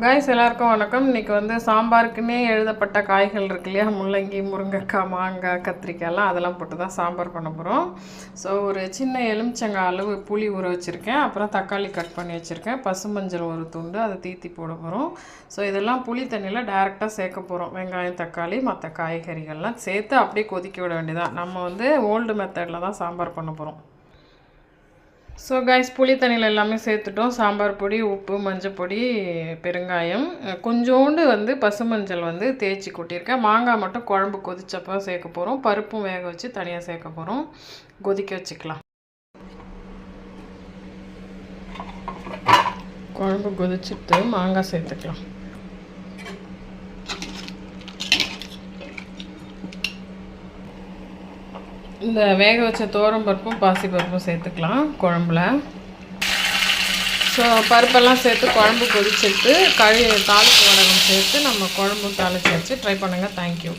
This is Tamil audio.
காய்ஸ் எல்லாருக்கும் வணக்கம். இன்றைக்கி வந்து சாம்பாருக்குன்னே எழுதப்பட்ட காய்கள் இருக்கு இல்லையா, முள்ளங்கி, முருங்கைக்காய், மாங்காய், கத்திரிக்காயெல்லாம் அதெல்லாம் போட்டு தான் சாம்பார் பண்ண போகிறோம். ஸோ ஒரு சின்ன எலுமிச்சங்காய் அளவு புளி ஊற வச்சுருக்கேன். அப்புறம் தக்காளி கட் பண்ணி வச்சுருக்கேன். பசுமஞ்சள் ஒரு துண்டு, அதை தீத்தி போட போகிறோம். ஸோ இதெல்லாம் புளி தண்ணியில் டேரெக்டாக சேர்க்க போகிறோம். வெங்காயம், தக்காளி, மற்ற காய்கறிகள்லாம் சேர்த்து அப்படியே கொதிக்க விட வேண்டியதான். நம்ம வந்து ஓல்டு மெத்தடில் தான் சாம்பார் பண்ண போகிறோம். ஸோ காய்ஸ், புளி தண்ணியில் எல்லாமே சேர்த்துட்டோம். சாம்பார் பொடி, உப்பு, மஞ்சள் பொடி, பெருங்காயம், கொஞ்சோண்டு வந்து பசுமஞ்சள் வந்து தேய்ச்சி கொட்டியிருக்கேன். மாங்காய் மட்டும் குழம்பு கொதிச்சப்போ சேர்க்க போகிறோம். பருப்பும் வேக வச்சு தனியாக சேர்க்க போகிறோம். கொதிக்க வச்சுக்கலாம். குழம்பு கொதிச்சுட்டு மாங்காய் சேர்த்துக்கலாம். இந்த வேக வச்ச பருப்பும் பாசி பருப்பும் சேர்த்துக்கலாம் குழம்புல. ஸோ பருப்பெல்லாம் சேர்த்து குழம்பு கொதிச்சுட்டு தாளிப்பு வடகம் சேர்த்து நம்ம குழம்பும் தாளிச்சு வச்சு ட்ரை பண்ணுங்கள். தேங்க்யூ.